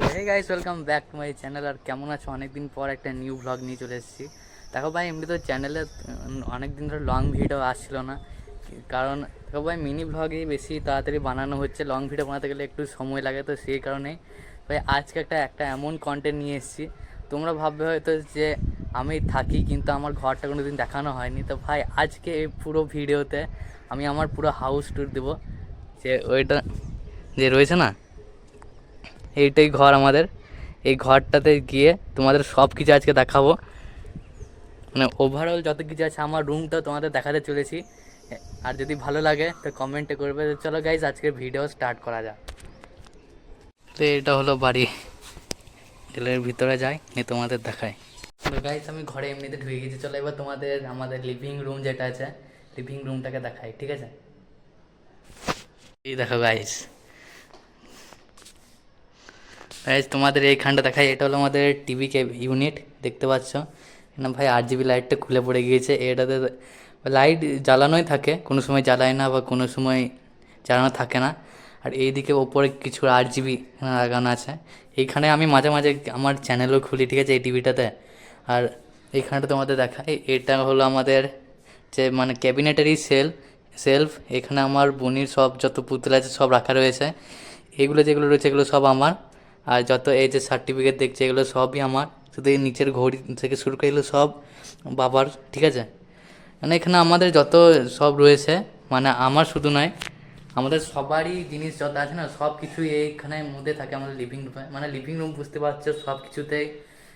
তো hey guys, welcome back to my channel. আর কেমন আছো? অনেকদিন পর একটা নিউ ব্লগ নিয়ে চলে এসেছি। দেখো ভাই, এমনি তো চ্যানেলে অনেক দিন ধরে লং ভিডিও আসছিল না, কারণ দেখো ভাই, মিনি ব্লগই বেশি তাড়াতাড়ি বানানো হচ্ছে। লং ভিডিও বানাতে গেলে একটু সময় লাগে, তো সেই কারণেই ভাই আজকে একটা একটা এমন কন্টেন্ট নিয়ে এসেছি। তোমরা ভাববে হয়তো যে আমি থাকি কিন্তু আমার ঘরটা কোনো দিন দেখানো হয়নি। তো ভাই আজকে এই পুরো ভিডিওতে আমি আমার পুরো হাউস ট্যুর দেবো। যে ওইটা যে রয়েছে না, এইটাই ঘর আমাদের। এই ঘরটাতে গিয়ে তোমাদের সব কিছু আজকে দেখাবো, মানে ওভারঅল যত কিছু আছে আমার রুমটা তোমাদের দেখাতে চলেছি। আর যদি ভালো লাগে তো কমেন্টে করবে। তো চলো গাইজ, আজকে ভিডিও স্টার্ট করা যাক। তো এটা হলো বাড়ি, এর ভিতরে যাই নিয়ে তোমাদের দেখাই। তো গাইজ, আমি ঘরে এমনিতে ঢুকে গেছি। চলো এবার তোমাদের আমাদের লিভিং রুম যেটা আছে, লিভিং রুমটাকে দেখাই, ঠিক আছে? এই দেখো গাইজ, তোমাদের এইখানটা দেখাই। এটা হলো আমাদের টিভি ইউনিট, দেখতে পাচ্ছ না ভাই? RGB লাইটটা খুলে পড়ে গিয়েছে। এটাতে লাইট জ্বালানোই থাকে, কোনো সময় জ্বালায় না বা কোনো সময় জ্বালানো থাকে না। আর এইদিকে ওপরে কিছু RGB লাগানো আছে। এইখানে আমি মাঝে মাঝে আমার চ্যানেলও খুলি, ঠিক আছে, এই টিভিটাতে। আর এইখানটা তোমাদের দেখাই, এটা হলো আমাদের যে মানে ক্যাবিনেটারি সেলফ। এখানে আমার বোনির সব যত পুতুল আছে সব রাখা রয়েছে। এগুলো যেগুলো রয়েছে এগুলো সব আমার। আর যত এই যে সার্টিফিকেট দেখছে এগুলো সবই আমার। শুধু এই নিচের ঘড়ি থেকে শুরু করে এগুলো সব বাবার, ঠিক আছে? মানে এখানে আমাদের যত সব রয়েছে, মানে আমার শুধু নয়, আমাদের সবারই জিনিস যত আছে না সব কিছুই এইখানে মধ্যে থাকে আমাদের লিভিং রুমে। মানে লিভিং রুম বুঝতে পারছো, সব কিছুতেই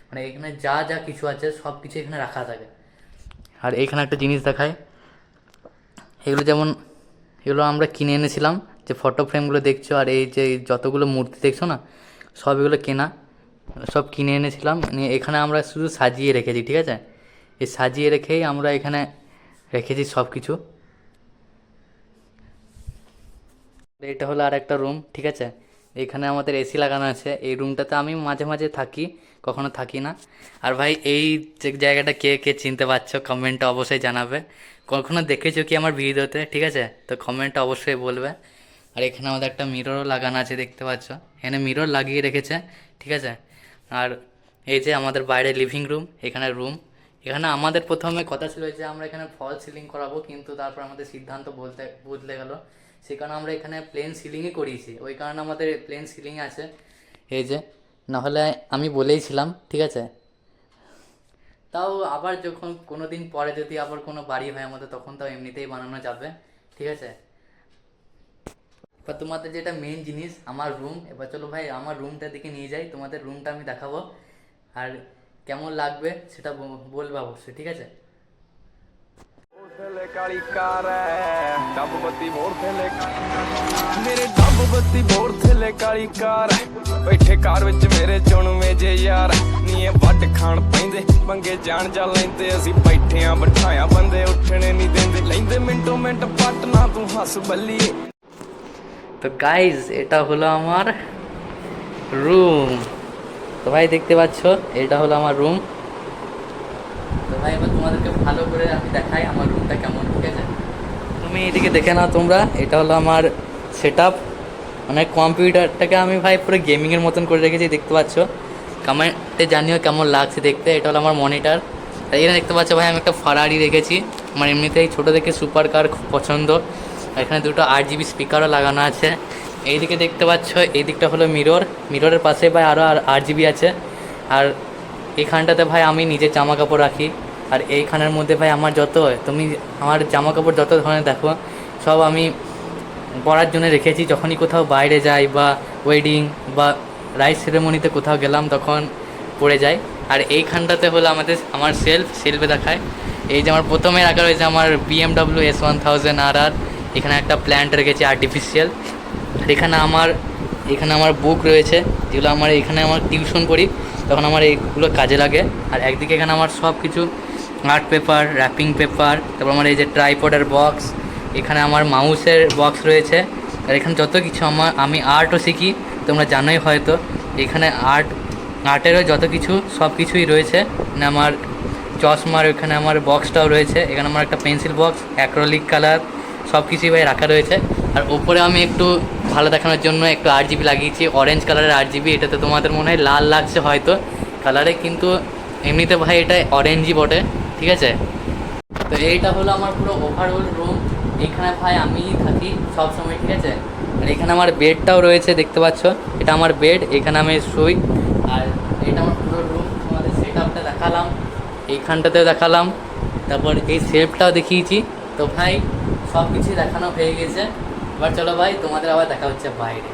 মানে এখানে যা যা কিছু আছে সব কিছু এখানে রাখা থাকে। আর এইখানে একটা জিনিস দেখায়, এগুলো যেমন এগুলো আমরা কিনে এনেছিলাম, যে ফটো ফ্রেমগুলো দেখছো আর এই যে যতগুলো মূর্তি দেখছো না, সব এগুলো কেনা, সব কিনে এনেছিলাম। নিয়ে এখানে আমরা শুধু সাজিয়ে রেখেছি, ঠিক আছে? এই সাজিয়ে রেখেই আমরা এখানে রেখেছি সব কিছু। এটা হলো আর একটা রুম, ঠিক আছে? এখানে আমাদের এসি লাগানো আছে। এই রুমটাতে আমি মাঝে মাঝে থাকি, কখনো থাকি না। আর ভাই এই যে জায়গাটা কে কে চিনতে পারছো কমেন্টে অবশ্যই জানাবে। কখনো দেখেছো কি আমার ভিডিওতে, ঠিক আছে? তো কমেন্টে অবশ্যই বলবে। আর এখানে আমাদের একটা মিররও লাগানো আছে, দেখতে পাচ্ছ? এখানে মিরর লাগিয়ে রেখেছে, ঠিক আছে? আর এই যে আমাদের বাইরে লিভিং রুম, এখানে রুম। এখানে আমাদের প্রথমে কথা ছিল যে আমরা এখানে ফল সিলিং করাবো, কিন্তু তারপর আমাদের সিদ্ধান্ত বদলে গেল। সেই কারণে আমরা এখানে প্লেন সিলিংই করিয়েছি। ওই কারণে আমাদের প্লেন সিলিং আছে, এই যে। নাহলে আমি বলেইছিলাম, ঠিক আছে? তাও আবার যখন কোনো দিন পরে যদি আবার কোনো বাড়ি হয় আমাদের, তখন তাও এমনিতেই বানানো যাবে, ঠিক আছে? এবার তোমাদের যেটা মেন জিনিস আমার রুম, এবার চলো ভাই আমার রুমটা দিকে নিয়ে যাই, তোমাদের রুমটা আমি দেখাবো। আর কেমন লাগবে সেটা বলবে অবশ্যই, ঠিক আছে? ਥੱਲੇ ਕਾਲੀ ਕਾਰ ਐ ਡੱਬ ਬੱਤੀ ਮੋੜ ਥੱਲੇ ਮੇਰੇ ਡੱਬ ਬੱਤੀ ਮੋੜ ਥੱਲੇ ਕਾਲੀ ਕਾਰ ਬੈਠੇ ਕਾਰ ਵਿੱਚ ਮੇਰੇ ਚੁਣਵੇਂ ਜੇ ਯਾਰ ਨੀ ਇਹ ਵੱਟ ਖਾਣ ਪੈਂਦੇ ਮੰਗੇ ਜਾਣ ਜਾ ਲੈਂਦੇ ਅਸੀਂ ਬੈਠੇ ਆਂ ਬਿਠਾਇਆ ਬੰਦੇ ਉੱਠਣੇ ਨਹੀਂ ਦਿੰਦੇ ਲੈਂਦੇ ਮਿੰਟੋ ਮਿੰਟ ਪੱਟ ਨਾ ਤੂੰ ਹੱਸ ਬੱਲੀਏ। তো গাইজ, এটা হলো আমার রুম। তো ভাই দেখতে পাচ্ছ, এটা হলো আমার রুম। তো ভাই এবার তোমাদেরকে ভালো করে আমি দেখাই আমার রুমটা কেমন, ঠিক আছে? তুমি এদিকে দেখে নাও তোমরা। এটা হলো আমার সেট আপ, মানে কম্পিউটারটাকে আমি ভাই পুরো গেমিংয়ের মতন করে রেখেছি, দেখতে পাচ্ছ? কমেন্টে জানিও কেমন লাগছে দেখতে। এটা হলো আমার মনিটর। এখানে দেখতে পাচ্ছ ভাই আমি একটা ফারারি রেখেছি। আমার এমনিতেই ছোটো থেকে সুপার কার খুব পছন্দ। আর এখানে দুটো 8GB স্পিকারও লাগানো আছে। এইদিকে দেখতে পাচ্ছ, এই দিকটা হলো মিরর। মিররের পাশে ভাই আরও 8GB আছে। আর এইখানটাতে ভাই আমি নিজের জামা কাপড় রাখি। আর এইখানের মধ্যে ভাই আমার যত তুমি আমার জামা কাপড় যত ধরনের দেখো, সব আমি পরার জন্য রেখেছি। যখনই কোথাও বাইরে যাই বা ওয়েডিং বা রাইস সেরেমনিতে কোথাও গেলাম তখন পরে যাই। আর এইখানটাতে হলো আমার সেলফে দেখায়। এই যে আমার প্রথমে রাখা রয়েছে আমার BMW S1000RR। এখানে একটা প্ল্যান্ট রেখেছি আর্টিফিশিয়াল। আর এখানে আমার বুক রয়েছে, যেগুলো এখানে আমার টিউশন করি, তখন আমার এইগুলো কাজে লাগে। আর একদিকে এখানে আমার সব কিছু আর্ট পেপার, র্যাপিং পেপার, তারপর আমার এই যে ট্রাইপডের বক্স, এখানে আমার মাউসের বক্স রয়েছে। আর এখানে যত কিছু আমি আর্টও শিখি, তোমরা জানোই হয়তো। এখানে আর্টেরও যত কিছু সব কিছুই রয়েছে। মানে আমার চশমার ওখানে আমার বক্সটাও রয়েছে। এখানে আমার একটা পেন্সিল বক্স, অ্যাক্রিলিক কালার, সব কিছুই ভাই রাখা রয়েছে। আর ওপরে আমি একটু ভালো দেখানোর জন্য একটু RGB লাগিয়েছি, অরেঞ্জ কালারের RGB। এটাতে তোমাদের মনে হয় লাল লাগছে হয়তো কালারে, কিন্তু এমনিতে ভাই এটা অরেঞ্জই বটে, ঠিক আছে। তো এইটা হলো আমার পুরো ওভারঅল রুম। এখানে ভাই আমি থাকি সব সময়, ঠিক আছে। আর এখানে আমার বেডটাও রয়েছে, দেখতে পাচ্ছ, এটা আমার বেড, এখানে আমি শুই। আর এটা আমার পুরো রুম, তোমাদের সেট আপটা দেখালাম, এইখানটাতেও দেখালাম, তারপর এই শেপটাও দেখিয়েছি। তো ভাই সব কিছুই দেখানো হয়ে গেছে। এবার চলো ভাই তোমাদের আবার দেখা হচ্ছে বাইরে।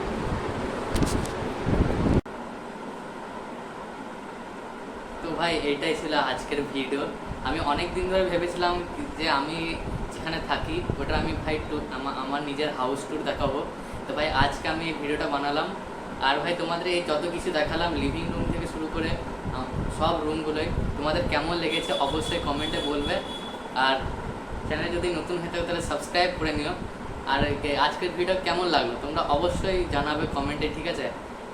তো ভাই এইটাই ছিল আজকের ভিডিও। আমি অনেক দিন ধরে ভেবেছিলাম যে আমি যেখানে থাকি ওটা আমি ভাই আমার নিজের হাউস ট্যুর দেখাবো। তো ভাই আজকে আমি এই ভিডিওটা বানালাম। আর ভাই তোমাদের এই যত কিছু দেখালাম, লিভিং রুম থেকে শুরু করে সব রুমগুলোই তোমাদের কেমন লেগেছে অবশ্যই কমেন্টে বলবে। আর চ্যানেলে যদি নতুন হয়ে থাকে তাহলে সাবস্ক্রাইব করে নিও। আর আজকের ভিডিও কেমন লাগলো তোমরা অবশ্যই জানাবে কমেন্টে, ঠিক আছে।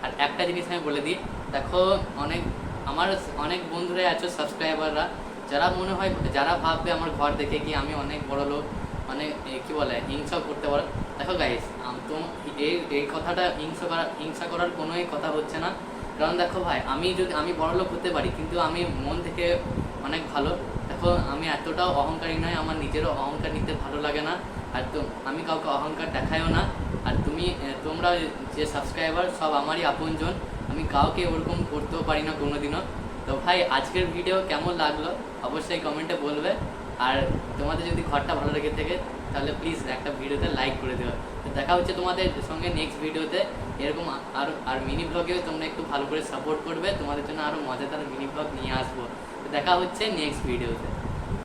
আর একটা জিনিস আমি বলে দিই, দেখো আমার অনেক বন্ধুরাই আছো সাবস্ক্রাইবাররা, যারা মনে হয়, যারা ভাববে আমার ঘর দেখে কি আমি অনেক বড় লোক, মানে কি বলে হিংসা করতে পারো। দেখো গাইস, তো এই কথাটা হিংসা করার কোনোই কথা হচ্ছে না। কারণ দেখো ভাই, আমি বড় লোক হতে পারি, কিন্তু আমি মন থেকে অনেক ভালো। দেখো আমি এতটাও অহংকারী নয়, আমার নিজেরও অহংকার নিতে ভালো লাগে না। আর তো আমি কাউকে অহংকার দেখাইও না। আর তোমরা যে সাবস্ক্রাইবার সব আমারই আপনজন, আমি কাউকে ওরকম করতেও পারি না কোনোদিনও। তো ভাই আজকের ভিডিও কেমন লাগলো অবশ্যই কমেন্টে বলবে। আর তোমাদের যদি ঘরটা ভালো লেগে থাকে তাহলে প্লিজ একটা ভিডিওতে লাইক করে দেবে। তো দেখা হচ্ছে তোমাদের সঙ্গে নেক্সট ভিডিওতে। এরকম আর মিনি ব্লগেও তোমরা একটু ভালো করে সাপোর্ট করবে, তোমাদের জন্য আরও মজাদার মিনি ব্লগ নিয়ে আসবো। তো দেখা হচ্ছে নেক্সট ভিডিওতে।